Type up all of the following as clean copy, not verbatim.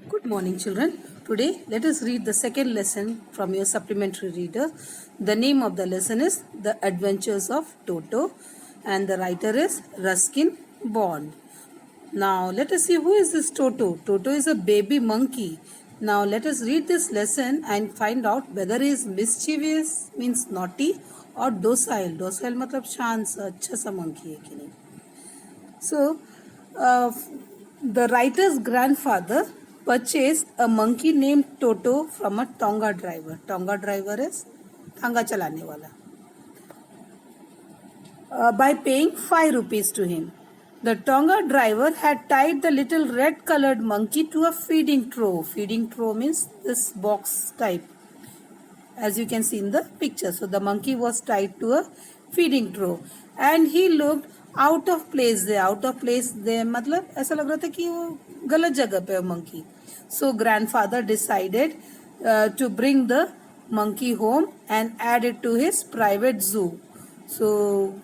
Good morning, children. Today, let us read the second lesson from your supplementary reader. The name of the lesson is The Adventures of Toto, and the writer is Ruskin Bond. Now, let us see who is this Toto. Toto is a baby monkey. Now, let us read this lesson and find out whether he is mischievous, means naughty, or docile. Docile मतलब शांत सा अच्छा सा monkey है कि नहीं. So, uh, the writer's grandfather purchased a monkey named Toto from a Tonga driver. Tonga driver is Tanga चलाने वाला. By paying 5 rupees to him. The Tonga driver had tied the little red-colored monkey to a feeding trough. Feeding trough means this box type, as you can see in the picture. So the monkey was tied to a feeding trough and he looked out of place there. Out of place there मतलब ऐसा लग रहा था कि वो गलत जगह पे है monkey. So grandfather decided to bring the monkey home and add it to his private zoo. So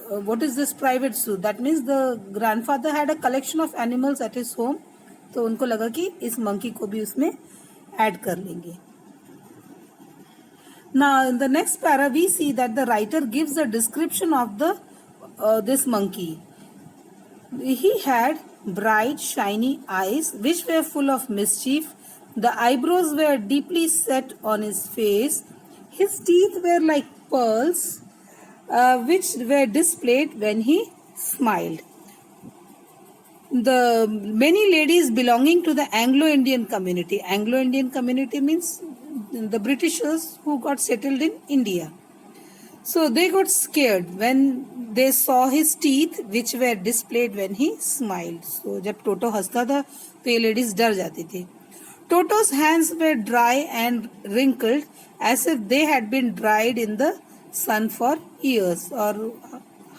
what is this private zoo? That means the grandfather had a collection of animals at his home. तो उनको लगा कि इस monkey को भी उसमें add कर लेंगे. Now, in the next para, we see that the writer gives a description of the this monkey. He had bright, shiny eyes, which were full of mischief. The eyebrows were deeply set on his face. His teeth were like pearls, which were displayed when he smiled. The many ladies belonging to the Anglo-Indian community. Anglo-Indian community means the Britishers who got settled in India. So they got scared when they saw his teeth, which were displayed when he smiled. So जब टोटो हंसता था तो ये ladies डर जाती थी. Toto's hands were dry and wrinkled as if they had been dried in the sun for years. और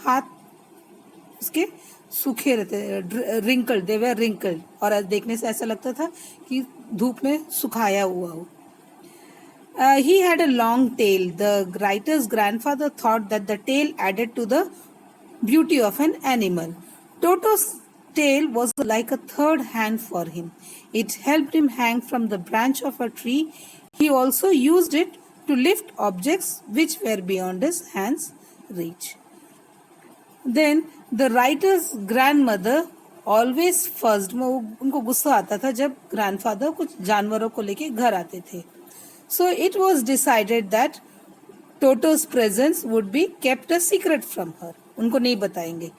हाथ उसके सूखे रहते, wrinkled, they were wrinkled. और देखने से ऐसा लगता था कि धूप में सुखाया हुआ हो. He had a long tail. The writer's grandfather thought that the tail added to the beauty of an animal. Toto's tail was like a third hand for him. It helped him hang from the branch of a tree. He also used it to lift objects which were beyond his hand's reach. Then the writer's grandmother always fussed. उनको गुस्सा आता था जब grandfather कुछ जानवरों को लेके घर आते थे. So it was decided that Toto's presence would be kept a secret from her. उनको नहीं बताएंगे.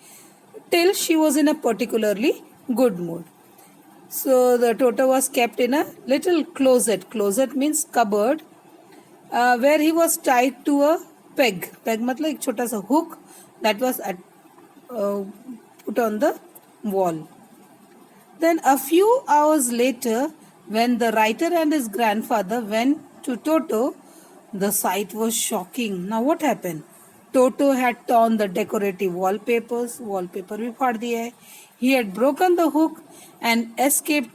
Till she was in a particularly good mood. So the Toto was kept in a little closet. Closet means cupboard, where he was tied to a peg. Peg मतलब एक छोटा सा hook that was put on the wall. Then a few hours later, when the writer and his grandfather went to Toto, the sight was shocking. Now what happened? Toto had torn the decorative wallpapers. Wallpaper भी फाड़ दिया है. He had broken the hook and escaped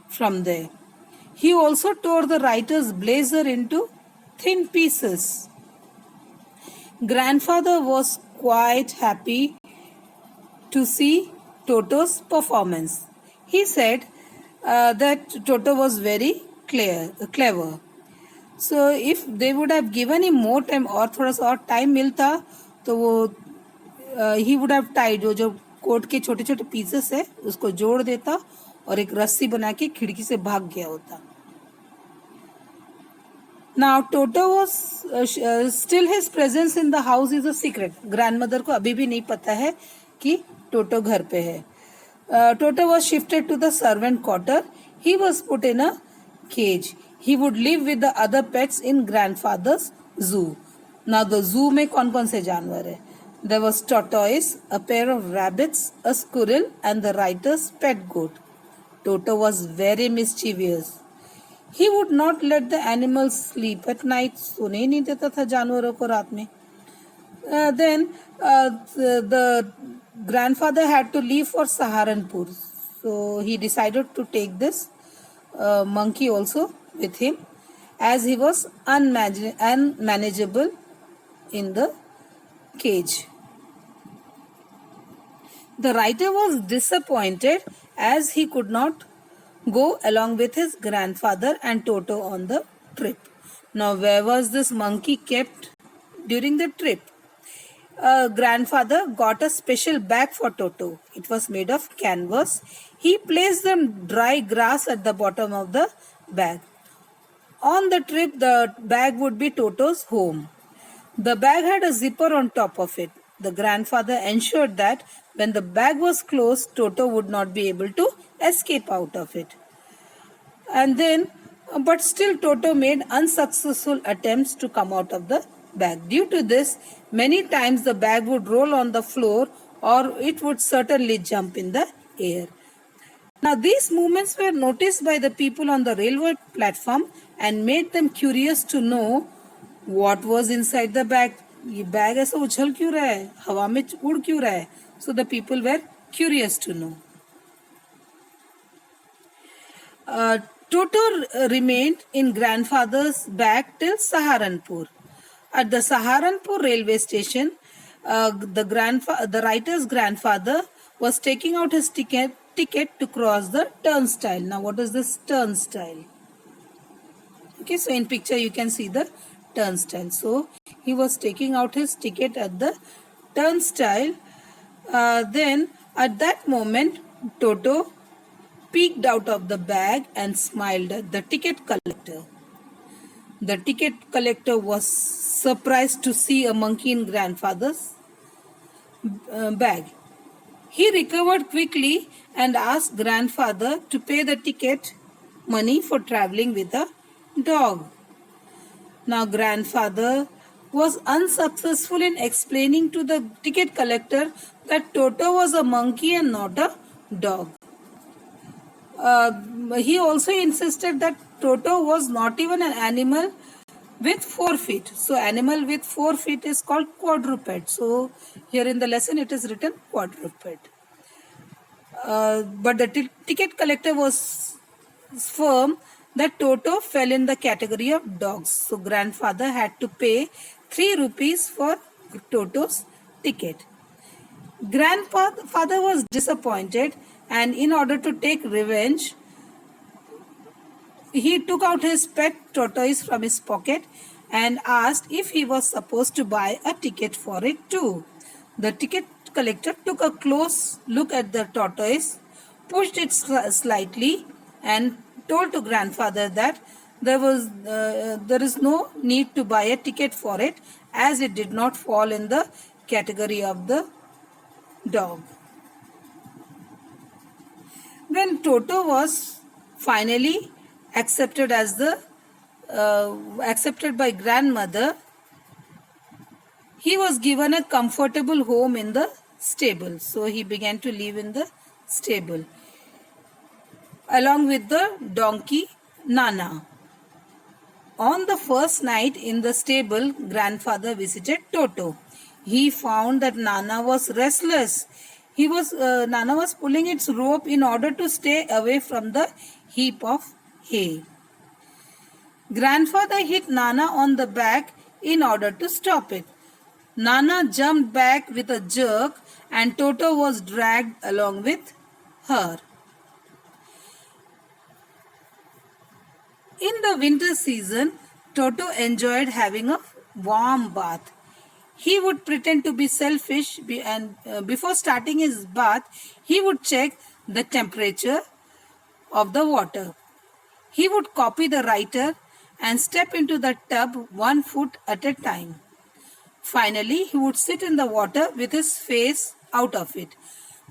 from there. He also tore the writer's blazer into thin pieces. Grandfather was quite happy to see Toto's performance. He said that Toto was very clever. So if they would have given him more time और थोड़ा सा और time मिलता तो वो he would have tied जो coat के छोटे छोटे पीसेस है उसको जोड़ देता और एक रस्सी बना के खिड़की से भाग गया होता. Now Toto was still his presence in the house is a secret. Grandmother को अभी भी नहीं पता है कि Toto घर पे है. Toto was shifted to the servant quarter. He was put in a cage. He would live with the other pets in grandfather's zoo. Now the zoo में कौन कौन से जानवर है? There was tortoise, a pair of rabbits, a squirrel, and the writer's pet goat. Toto was very mischievous. He would not let the animals sleep at night. सोने ही नहीं देता था जानवरों को रात में. Then the grandfather had to leave for Saharanpur. So he decided to take this monkey also with him as he was unmanageable in the cage. The writer was disappointed as he could not go along with his grandfather and Toto on the trip. Now, where was this monkey kept during the trip? Grandfather got a special bag for Toto. It was made of canvas. He placed some dry grass at the bottom of the bag. On the trip, the bag would be Toto's home. The bag had a zipper on top of it. The grandfather ensured that when the bag was closed, Toto would not be able to escape out of it. But still Toto made unsuccessful attempts to come out of the bag. Due to this, many times the bag would roll on the floor or it would certainly jump in the air. Now these movements were noticed by the people on the railway platform and made them curious to know what was inside the bag. ये bag ऐसा उछल क्यों रहा है, हवा में उड़ क्यों रहा है? So the people were curious to know. Toto remained in grandfather's bag till Saharanpur. At the Saharanpur railway station, the writer's grandfather was taking out his ticket to cross the turnstile. Now, what is this turnstile? Okay, so in picture you can see the turnstile. So he was taking out his ticket at the turnstile. Then at that moment, Toto peeked out of the bag and smiled at the ticket collector. The ticket collector was surprised to see a monkey in grandfather's bag. He recovered quickly and asked grandfather to pay the ticket money for traveling with a dog. Now grandfather was unsuccessful in explaining to the ticket collector that Toto was a monkey and not a dog. He also insisted that Toto was not even an animal with 4 feet. So animal with 4 feet is called quadruped. So here in the lesson it is written quadruped. But the ticket collector was firm that Toto fell in the category of dogs. So grandfather had to pay 3 rupees for Toto's ticket. Grandfather was disappointed, and in order to take revenge, he took out his pet tortoise from his pocket and asked if he was supposed to buy a ticket for it too. The ticket collector took a close look at the tortoise, pushed it slightly and told to grandfather that there is no need to buy a ticket for it as it did not fall in the category of the dog. When Toto was finally accepted by grandmother, he was given a comfortable home in the stable. So he began to live in the stable along with the donkey Nana. On the first night in the stable, grandfather visited Toto. He found that Nana was restless. Nana was pulling its rope in order to stay away from the heap of hay. Grandfather hit Nana on the back in order to stop it. Nana jumped back with a jerk and Toto was dragged along with her. In the winter season, Toto enjoyed having a warm bath. He would pretend to be selfish and before starting his bath, he would check the temperature of the water. He would copy the writer and step into the tub 1 foot at a time. Finally, he would sit in the water with his face out of it.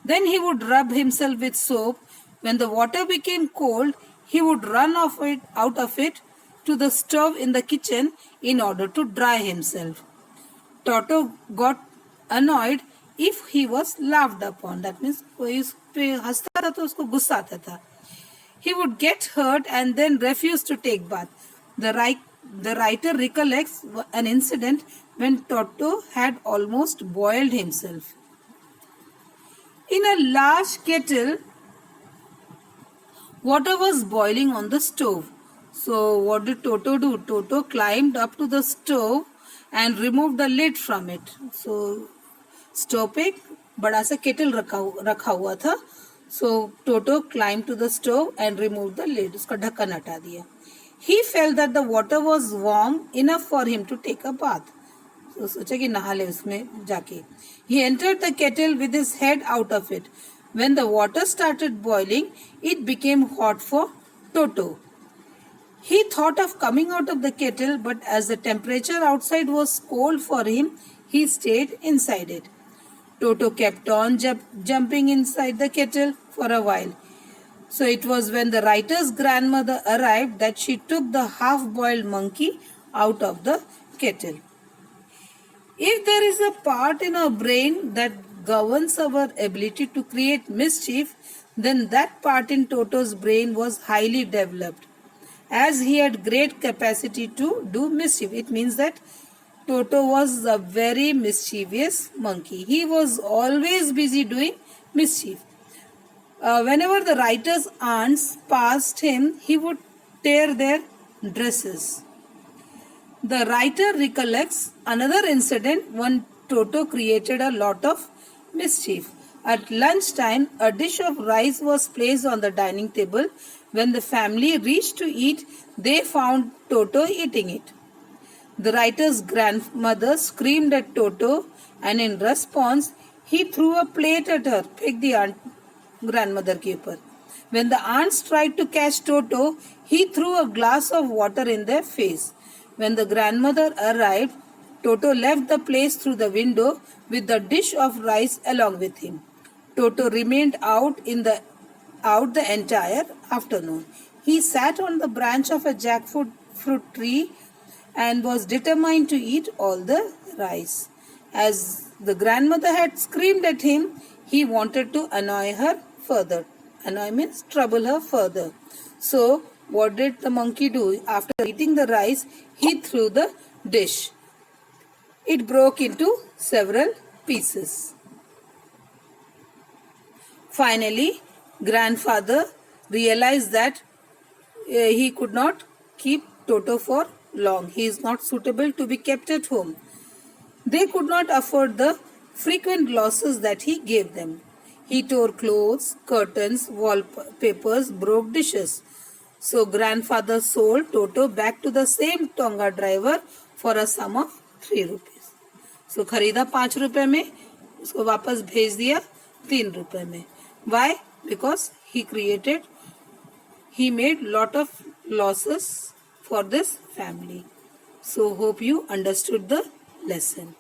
Then he would rub himself with soap. When the water became cold, he would run out of it to the stove in the kitchen in order to dry himself. Toto got annoyed if he was laughed upon. That means कोई उस पे हंसता था तो उसको गुस्सा आता था. He would get hurt and then refuse to take bath. The writer recollects an incident when Toto had almost boiled himself. In a large kettle, water was boiling on the stove. So what did Toto do? Toto climbed up to the stove and removed the lid from it. So stove पे एक बड़ा सा kettle रखा हुआ था. So Toto climbed to the stove and removed the lid. उसका ढक्कन हटा दिया. He felt that the water was warm enough for him to take a bath. So सोचा कि नहा ले उसमें जाके. He entered the kettle with his head out of it. When the water started boiling, it became hot for Toto. He thought of coming out of the kettle, but as the temperature outside was cold for him, he stayed inside it. Toto kept on jumping inside the kettle for a while. So it was when the writer's grandmother arrived that she took the half-boiled monkey out of the kettle. If there is a part in our brain that governs our ability to create mischief, then that part in Toto's brain was highly developed, as he had great capacity to do mischief. It means that Toto was a very mischievous monkey. He was always busy doing mischief. Whenever the writer's aunts passed him, he would tear their dresses. The writer recollects another incident when Toto created a lot of mischief. At lunchtime, a dish of rice was placed on the dining table. When the family reached to eat, they found Toto eating it. The writer's grandmother screamed at Toto, and in response, he threw a plate at her. फेंक दी grandmother के ऊपर. When the aunts tried to catch Toto, he threw a glass of water in their face. When the grandmother arrived, Toto left the place through the window with the dish of rice along with him. Toto remained out the entire afternoon. He sat on the branch of a jackfruit tree and was determined to eat all the rice. As the grandmother had screamed at him, he wanted to annoy her further. Annoy means trouble her further. So, what did the monkey do? After eating the rice, he threw the dish. It broke into several pieces. Finally, grandfather realized that he could not keep Toto for long. He is not suitable to be kept at home. They could not afford the frequent losses that he gave them. He tore clothes, curtains, wallpapers, broke dishes. So grandfather sold Toto back to the same Tonga driver for a sum of 3 rupees. So खरीदा 5 रुपए में, उसको वापस भेज दिया 3 रुपए में. Why? Because he made lot of losses for this family. So hope you understood the lesson.